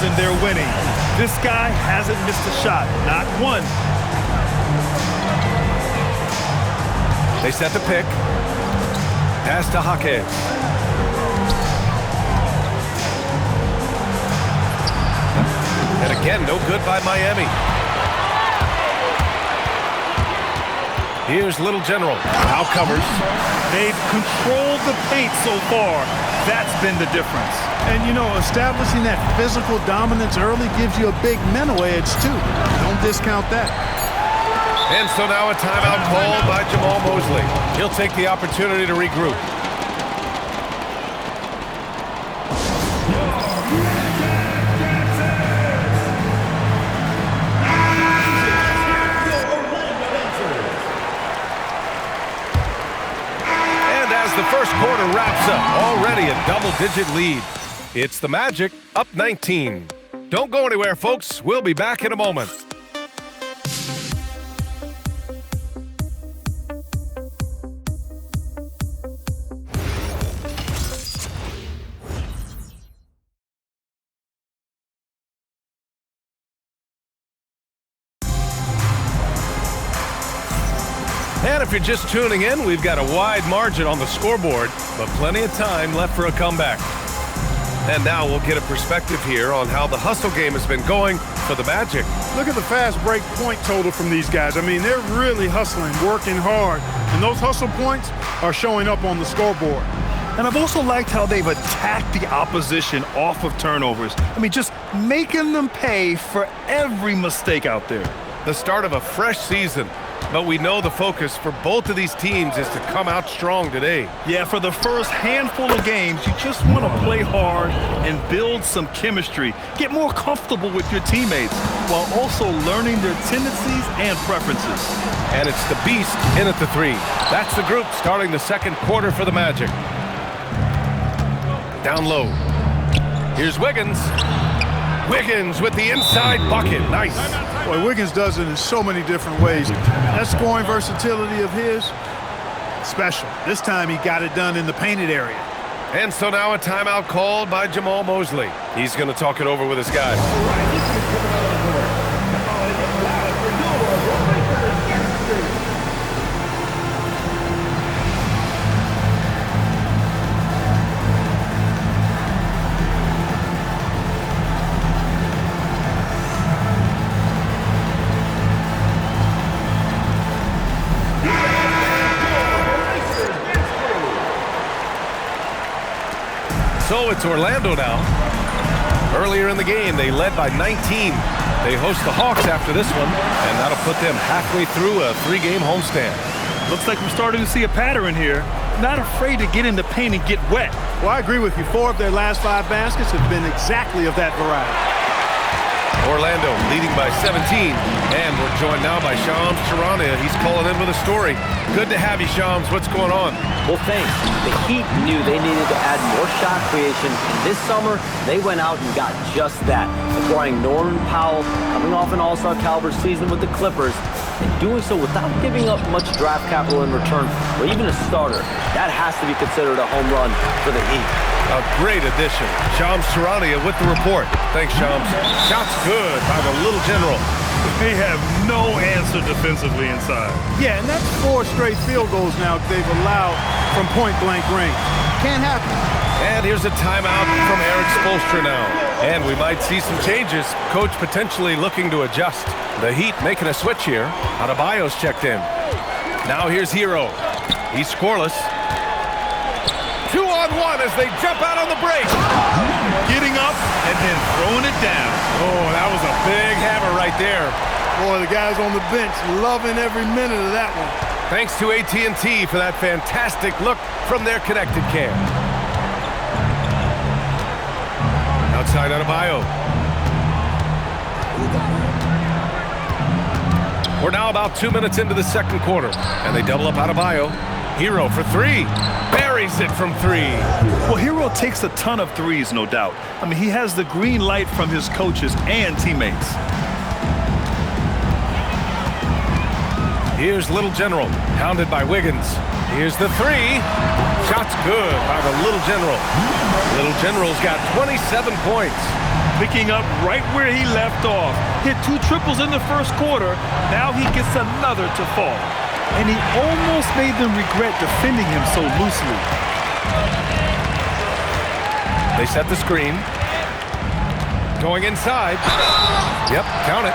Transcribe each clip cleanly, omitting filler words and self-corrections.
imagine they're winning. This guy hasn't missed a shot, not one. They set the pick. Pass to Jaquez. And again, no good by Miami. Here's Little General. Now covers. They've controlled the paint so far. That's been the difference. And, you know, establishing that physical dominance early gives you a big mental edge, too. Don't discount that. And so now a timeout called by Jamahl Mosley. He'll take the opportunity to regroup. The first quarter wraps up, already a double-digit lead. It's the Magic, up 19. Don't go anywhere, folks. We'll be back in a moment. And if you're just tuning in, we've got a wide margin on the scoreboard, but plenty of time left for a comeback. And now we'll get a perspective here on how the hustle game has been going for the Magic. Look at the fast break point total from these guys. I mean, they're really hustling, working hard, and those hustle points are showing up on the scoreboard. And I've also liked how they've attacked the opposition off of turnovers. I mean, just making them pay for every mistake out there. The start of a fresh season. But we know the focus for both of these teams is to come out strong today. Yeah, for the first handful of games, you just want to play hard and build some chemistry. Get more comfortable with your teammates while also learning their tendencies and preferences. And it's the Beast in at the three. That's the group starting the second quarter for the Magic. Down low. Here's Wiggins. Wiggins with the inside bucket. Nice. Boy, Wiggins does it in so many different ways. That scoring versatility of his, special. This time he got it done in the painted area. And so now a timeout called by Jamahl Mosley. He's going to talk it over with his guys. So it's Orlando now. Earlier in the game, they led by 19. They host the Hawks after this one, and that'll put them halfway through a three-game homestand. Looks like we're starting to see a pattern here. Not afraid to get in the paint and get wet. Well, I agree with you. 4 of their last 5 baskets have been exactly of that variety. Orlando leading by 17, and we're joined now by Shams Charania. He's calling in with a story. Good to have you, Shams. What's going on? Well, thanks. The Heat knew they needed to add more shot creation, and this summer, they went out and got just that, acquiring Norman Powell, coming off an all-star caliber season with the Clippers, and doing so without giving up much draft capital in return, or even a starter. That has to be considered a home run for the Heat. A great addition. Shams Charania with the report. Thanks, Shams. Shots good by the Little General. They have no answer defensively inside. Yeah, and that's 4 straight field goals now they've allowed from point-blank range. Can't happen. And here's a timeout from Eric Spoelstra now. And we might see some changes. Coach potentially looking to adjust. The Heat making a switch here. Adebayo's checked in. Now here's Hero. He's scoreless. 2-on-1 as they jump out on the break. Getting up and then throwing it down. Oh, that was a big hammer right there. Boy, the guys on the bench loving every minute of that one. Thanks to AT&T for that fantastic look from their connected cam. Outside Adebayo. We're now about 2 minutes into the second quarter, and they double up Adebayo. Hero for 3. Buries it from 3. Well, Hero takes a ton of threes, no doubt. I mean, he has the green light from his coaches and teammates. Here's Little General, hounded by Wiggins. Here's the 3. Shot's good by the Little General. Little General's got 27 points. picking up right where he left off. Hit 2 triples in the first quarter. Now he gets another to fall. And he almost made them regret defending him so loosely. They set the screen. Going inside. Yep, count it.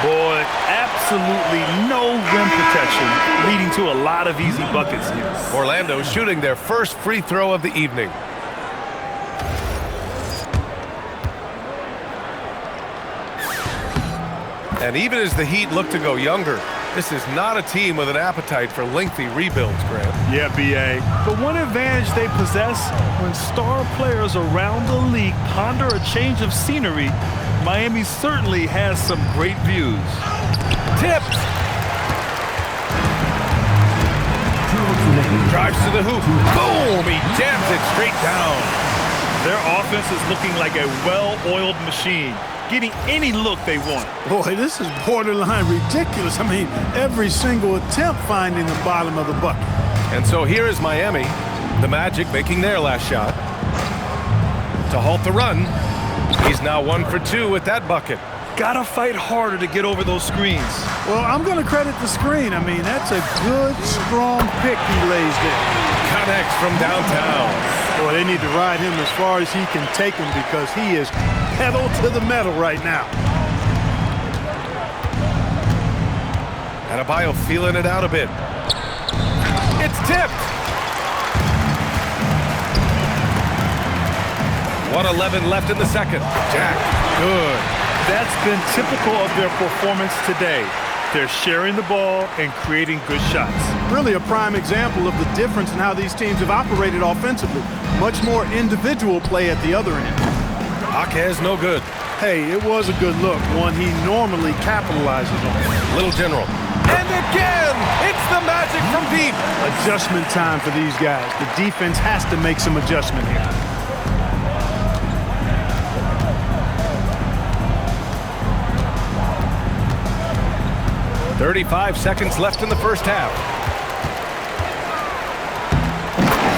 Boy, absolutely no rim protection, leading to a lot of easy buckets here. Orlando shooting their first free throw of the evening. And even as the Heat look to go younger, this is not a team with an appetite for lengthy rebuilds, Grant. Yeah, B.A. The one advantage they possess when star players around the league ponder a change of scenery, Miami certainly has some great views. Tipped. Drives to the hoop. Boom! He jams it straight down. Their offense is looking like a well-oiled machine, getting any look they want. Boy, this is borderline ridiculous. I mean, every single attempt finding the bottom of the bucket. And so here is Miami, the Magic making their last shot. To halt the run, he's now 1 for 2 with that bucket. Gotta fight harder to get over those screens. Well, I'm going to credit the screen. I mean, that's a good, strong pick he lays there. Connects from downtown. Boy, they need to ride him as far as he can take him because he is pedal to the metal right now. Adebayo feeling it out a bit. It's tipped. 1:11 left in the second. Jack, good. That's been typical of their performance today. They're sharing the ball and creating good shots. Really a prime example of the difference in how these teams have operated offensively. Much more individual play at the other end. Jaquez no good. Hey, it was a good look, one he normally capitalizes on. Little General. And again, it's the Magic from deep. Adjustment time for these guys. The defense has to make some adjustment here. .35 seconds left in the first half.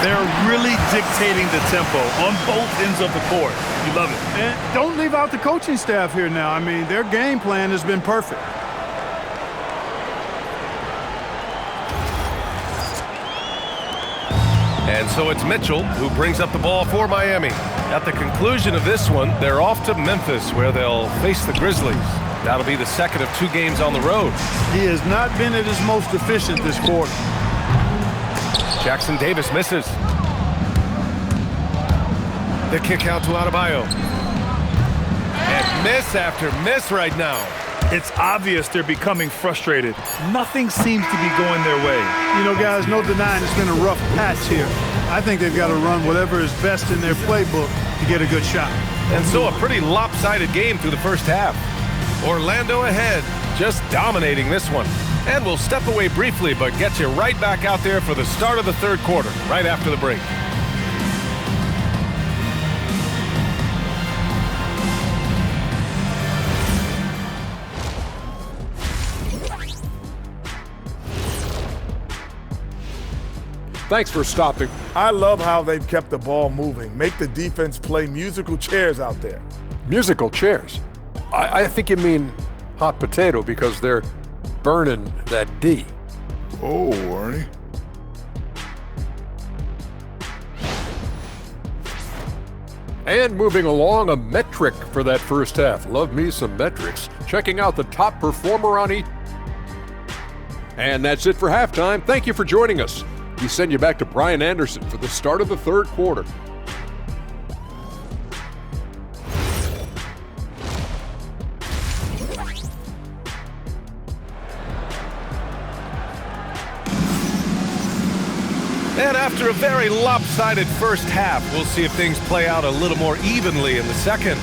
They're really dictating the tempo on both ends of the court. You love it. And don't leave out the coaching staff here now. I mean, their game plan has been perfect. And so it's Mitchell who brings up the ball for Miami. At the conclusion of this one, they're off to Memphis where they'll face the Grizzlies. That'll be the second of 2 games on the road. He has not been at his most efficient this quarter. Jackson Davis misses. The kick out to Adebayo. And miss after miss right now. It's obvious they're becoming frustrated. Nothing seems to be going their way. You know, guys, no denying it's been a rough patch here. I think they've got to run whatever is best in their playbook to get a good shot. And so a pretty lopsided game through the first half. Orlando ahead, just dominating this one. And we'll step away briefly, but get you right back out there for the start of the third quarter, right after the break. Thanks for stopping. I love how they've kept the ball moving. Make the defense play musical chairs out there. Musical chairs. I think you mean hot potato because they're burning that D. Oh, Ernie. And moving along, a metric for that first half. Love me some metrics. Checking out the top performer on each. And that's it for halftime. Thank you for joining us. We send you back to Brian Anderson for the start of the third quarter. And after a very lopsided first half, we'll see if things play out a little more evenly in the second.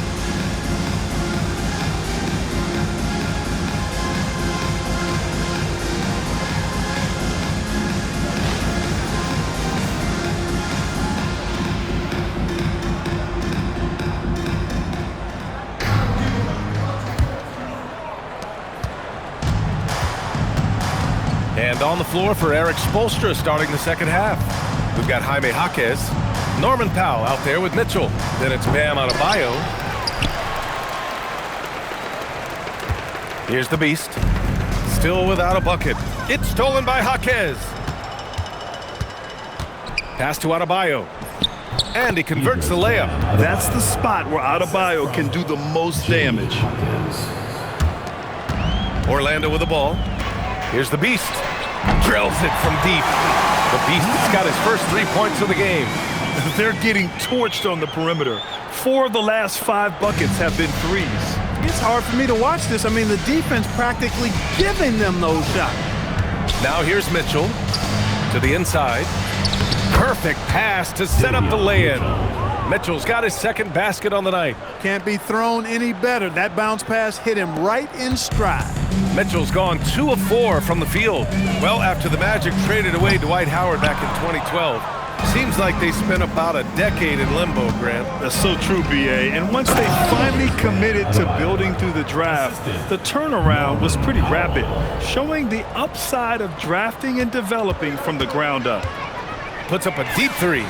And on the floor for Erik Spoelstra starting the second half. We've got Jaime Jaquez, Norman Powell out there with Mitchell. Then it's Bam Adebayo. Here's the Beast. Still without a bucket. It's stolen by Jaquez. Pass to Adebayo. And he converts the layup. That's the spot where Adebayo can do the most damage. Orlando with the ball. Here's the Beast. Drills it from deep. The Beast has got his first 3 points of the game. They're getting torched on the perimeter. 4 of the last 5 buckets have been threes. It's hard for me to watch this. I mean, the defense practically giving them those shots. Now here's Mitchell to the inside. Perfect pass to set up the lay-in. Mitchell's got his second basket on the night. Can't be thrown any better. That bounce pass hit him right in stride. Mitchell's gone 2 of 4 from the field. Well, after the Magic traded away Dwight Howard back in 2012, seems like they spent about a decade in limbo, Grant. That's so true, B.A. And once they finally committed to building through the draft, the turnaround was pretty rapid, showing the upside of drafting and developing from the ground up. Puts up a deep three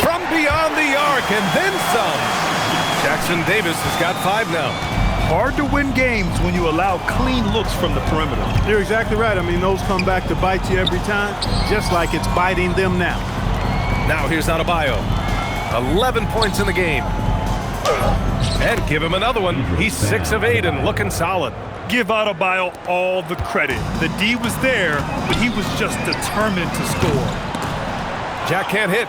from beyond the arc and then some. Jackson Davis has got 5 now. Hard to win games when you allow clean looks from the perimeter. You're exactly right. I mean, those come back to bite you every time, just like it's biting them now. Now here's Adebayo. 11 points in the game. And give him another one. He's 6 of 8 and looking solid. Give Adebayo all the credit. The D was there, but he was just determined to score. Jack can't hit.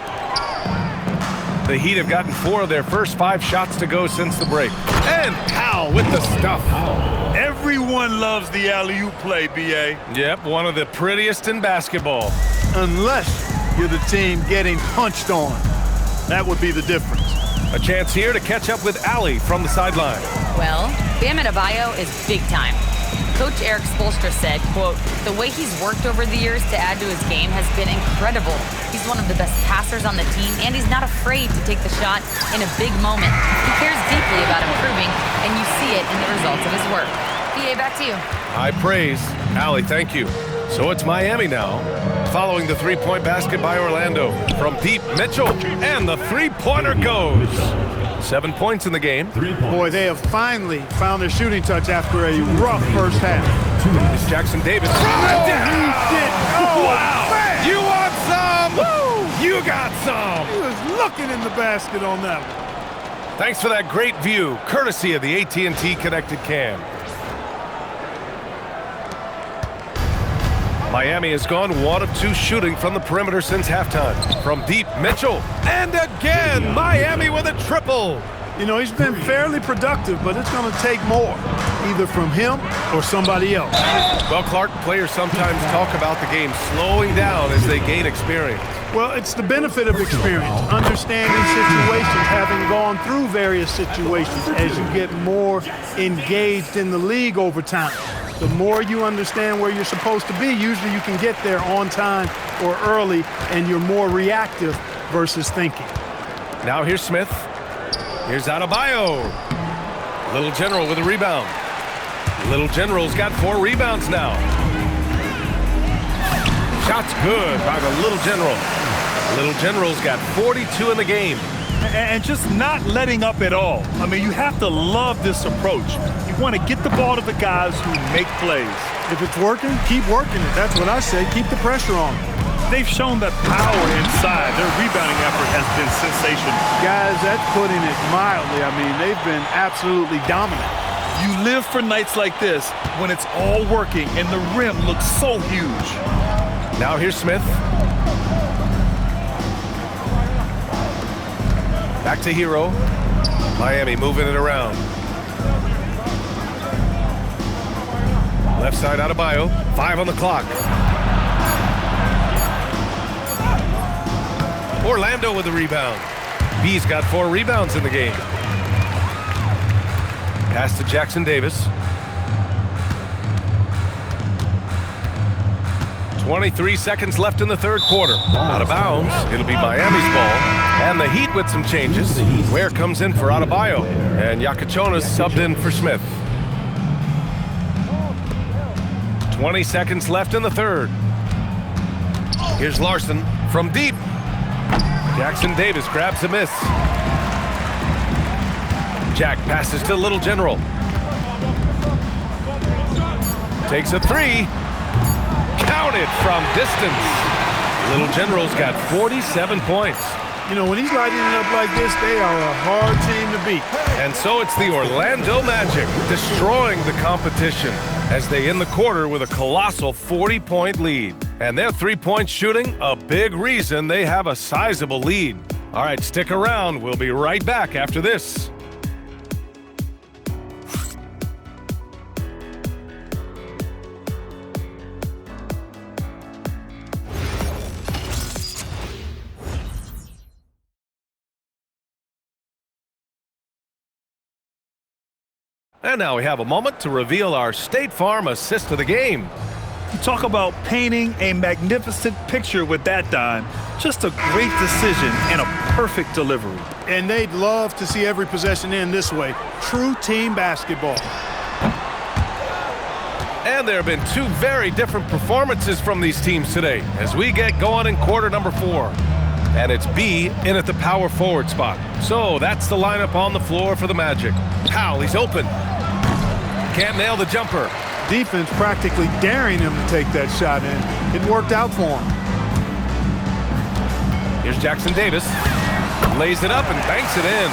The Heat have gotten 4 of their first 5 shots to go since the break. And Powell with the stuff. Everyone loves the alley-oop play, B.A. Yep, one of the prettiest in basketball. Unless you're the team getting punched on. That would be the difference. A chance here to catch up with Allie from the sideline. Well, Bam Adebayo is big time. Coach Eric Spoelstra said, quote, "The way he's worked over the years to add to his game has been incredible. He's one of the best passers on the team, and he's not afraid to take the shot in a big moment. He cares deeply about improving, and you see it in the results of his work." BA, back to you. High praise. Allie, thank you. So it's Miami now, following the 3-point basket by Orlando. From deep, Mitchell, and the 3-pointer goes. 7 points in the game. Boy, they have finally found their shooting touch after a rough first half. It's Jackson Davis. Oh, he did. Oh, wow. Man. You want some? Woo. You got some. He was looking in the basket on that one. Thanks for that great view, courtesy of the AT&T Connected Cam. Miami has gone 1 of 2 shooting from the perimeter since halftime. From deep, Mitchell. And again, Miami with a triple. You know, he's been fairly productive, but it's going to take more, either from him or somebody else. Well, Clark, players sometimes talk about the game slowing down as they gain experience. Well, it's the benefit of experience, understanding situations, having gone through various situations as you get more engaged in the league over time. The more you understand where you're supposed to be, usually you can get there on time or early, and you're more reactive versus thinking. Now here's Smith. Here's Adebayo. Little General with a rebound. Little General's got 4 rebounds now. Shot's good by the Little General. Little General's got 42 in the game. And just not letting up at all. I mean, you have to love this approach. You want to get the ball to the guys who make plays. If it's working, keep working it. That's what I say. Keep the pressure on. They've shown that power inside. Their rebounding effort has been sensational. Guys, that's putting it mildly. I mean, they've been absolutely dominant. You live for nights like this when it's all working and the rim looks so huge. Now here's Smith. Back to Hero. Miami moving it around. Left side Adebayo. 5 on the clock. Orlando with the rebound. B's got 4 rebounds in the game. Pass to Jackson Davis. 23 seconds left in the third quarter. Out of bounds. It'll be Miami's ball. And the Heat with some changes. Ware comes in for Adebayo. And Yakachonas subbed in for Smith. 20 seconds left in the third. Here's Larson from deep. Jackson Davis grabs a miss. Jack passes to Little General. Takes a three. Counted from distance. Little General's got 47 points. You know, when he's lighting it up like this, they are a hard team to beat. And so it's the Orlando Magic destroying the competition as they end the quarter with a colossal 40-point lead. And their three-point shooting, a big reason they have a sizable lead. All right, stick around. We'll be right back after this. And now we have a moment to reveal our State Farm assist of the game. You talk about painting a magnificent picture with that dime. Just a great decision and a perfect delivery. And they'd love to see every possession end this way. True team basketball. And there have been two very different performances from these teams today as we get going in quarter number 4. And it's B in at the power forward spot. So that's the lineup on the floor for the Magic. Powell, he's open. Can't nail the jumper. Defense practically daring him to take that shot in. It worked out for him. Here's Jackson Davis. Lays it up and banks it in.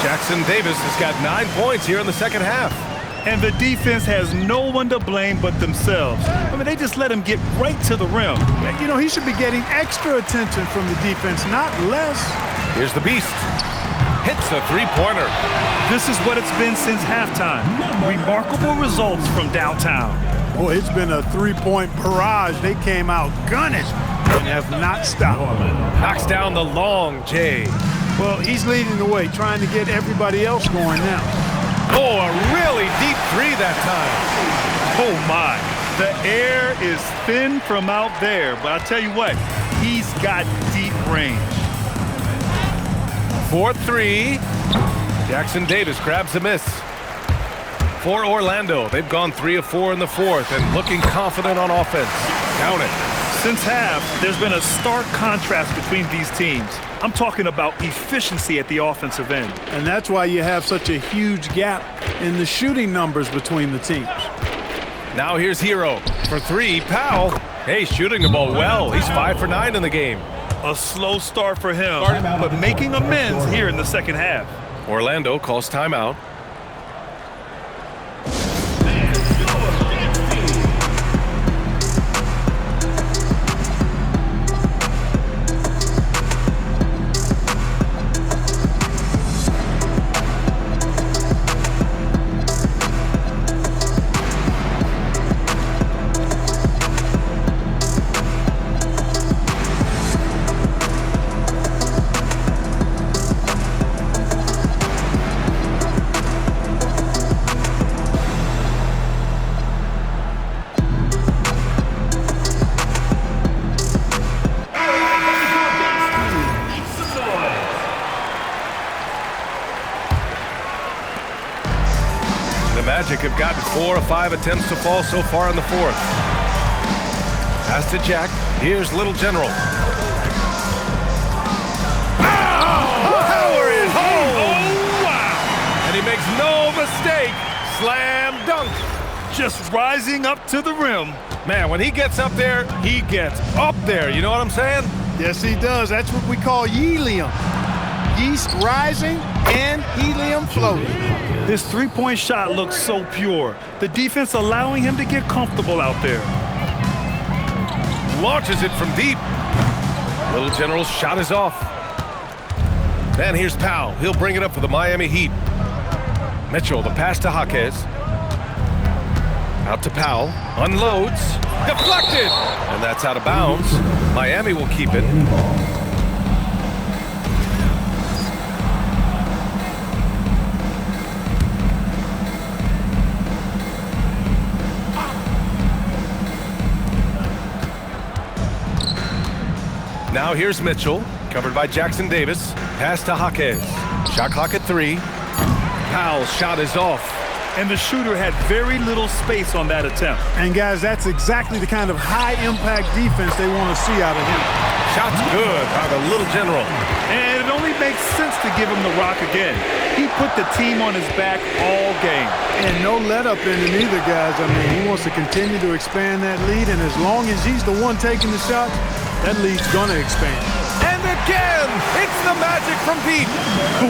Jackson Davis has got 9 points here in the second half. And the defense has no one to blame but themselves. I mean, they just let him get right to the rim. You know, he should be getting extra attention from the defense, not less. Here's the Beast. Hits a three-pointer. This is what it's been since halftime. Remarkable results from downtown. Boy, it's been a three-point barrage. They came out gunning and have not stopped. Knocks down the long J. Well, he's leading the way, trying to get everybody else going now. Oh, a really deep three that time. Oh, my. The air is thin from out there, but I'll tell you what, he's got deep range. 4-3. Jackson Davis grabs a miss. For Orlando, they've gone 3 of 4 in the fourth and looking confident on offense. Count it. Since half, there's been a stark contrast between these teams. I'm talking about efficiency at the offensive end. And that's why you have such a huge gap in the shooting numbers between the teams. Now here's Hero. For 3, Powell. Hey, shooting the ball well. He's 5 for 9 in the game. A slow start for him, but making amends here in the second half. Orlando calls timeout. Magic have gotten 4 of 5 attempts to fall so far in the fourth. Pass to Jack. Here's Little General. Power it home! Oh, wow! And he makes no mistake. Slam dunk. Just rising up to the rim. Man, when he gets up there, he gets up there. You know what I'm saying? Yes, he does. That's what we call helium. Yeast rising and helium floating. His three-point shot looks so pure. The defense allowing him to get comfortable out there. Launches it from deep. Little General's shot is off. Then here's Powell. He'll bring it up for the Miami Heat. Mitchell, the pass to Jaquez. Out to Powell. Unloads. Deflected! And that's out of bounds. Miami will keep it. Now here's Mitchell, covered by Jackson Davis. Pass to Jaquez. Shot clock at 3. Powell's shot is off. and the shooter had very little space on that attempt. And guys, that's exactly the kind of high-impact defense they want to see out of him. Shot's good by the little general. And it only makes sense to give him the rock again. He put the team on his back all game. And no let-up in it either, guys. I mean, he wants to continue to expand that lead, and as long as he's the one taking the shot, that lead's going to expand. And again, it's the Magic from deep.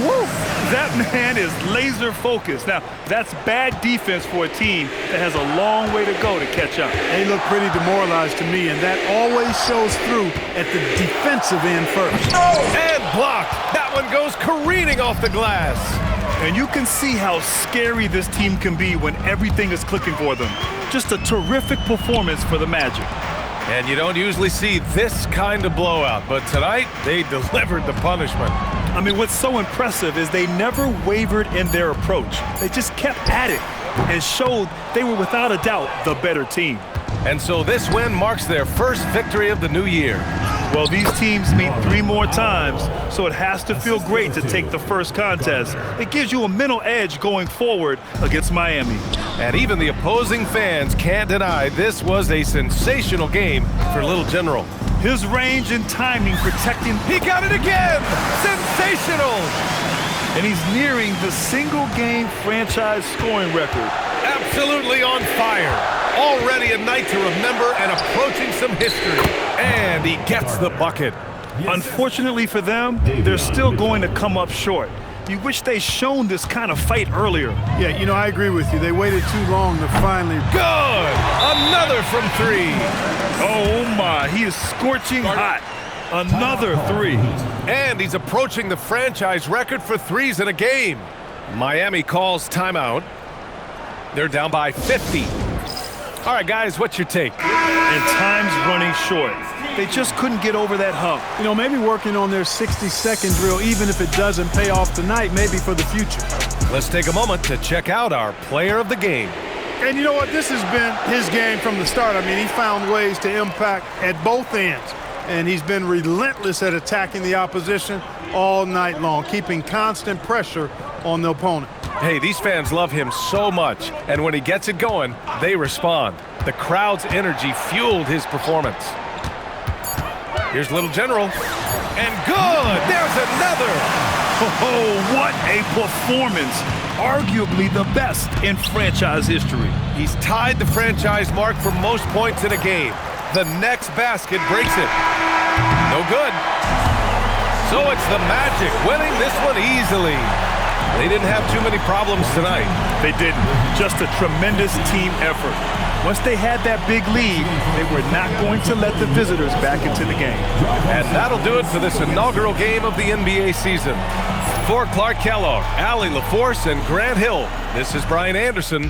Woo! That man is laser focused. Now, that's bad defense for a team that has a long way to go to catch up. They look pretty demoralized to me, and that always shows through at the defensive end first. And blocked. That one goes careening off the glass. And you can see how scary this team can be when everything is clicking for them. Just a terrific performance for the Magic. And you don't usually see this kind of blowout, but tonight they delivered the punishment. I mean, what's so impressive is they never wavered in their approach. They just kept at it and showed they were without a doubt the better team. And so this win marks their first victory of the new year. Well, these teams meet 3 more times, so it has to feel great to take the first contest. It gives you a mental edge going forward against Miami. And even the opposing fans can't deny this was a sensational game for Little General. His range and timing protecting. He got it again! Sensational! And he's nearing the single-game franchise scoring record. Absolutely on fire. Already a night to remember and approaching some history. And he gets the bucket. Unfortunately for them, they're still going to come up short. You wish they'd shown this kind of fight earlier. Yeah, you know, I agree with you. They waited too long to finally... Good! Another from 3. Oh, my. He is scorching hot. Another 3. And he's approaching the franchise record for threes in a game. Miami calls timeout. They're down by 50. All right, guys, what's your take? And time's running short. They just couldn't get over that hump. You know, maybe working on their 60-second drill, even if it doesn't pay off tonight, maybe for the future. Let's take a moment to check out our player of the game. And you know what? This has been his game from the start. I mean, he found ways to impact at both ends. And he's been relentless at attacking the opposition all night long, keeping constant pressure on the opponent. Hey, these fans love him so much, and when he gets it going, they respond. The crowd's energy fueled his performance. Here's Little General, and good! There's another! Oh, what a performance! Arguably the best in franchise history. He's tied the franchise mark for most points in a game. The next basket breaks it. No good. So it's the Magic winning this one easily. They didn't have too many problems tonight. They didn't. Just a tremendous team effort. Once they had that big lead, they were not going to let the visitors back into the game. And that'll do it for this inaugural game of the NBA season. For Clark Kellogg, Allie LaForce, and Grant Hill, this is Brian Anderson.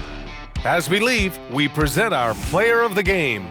As we leave, we present our player of the game.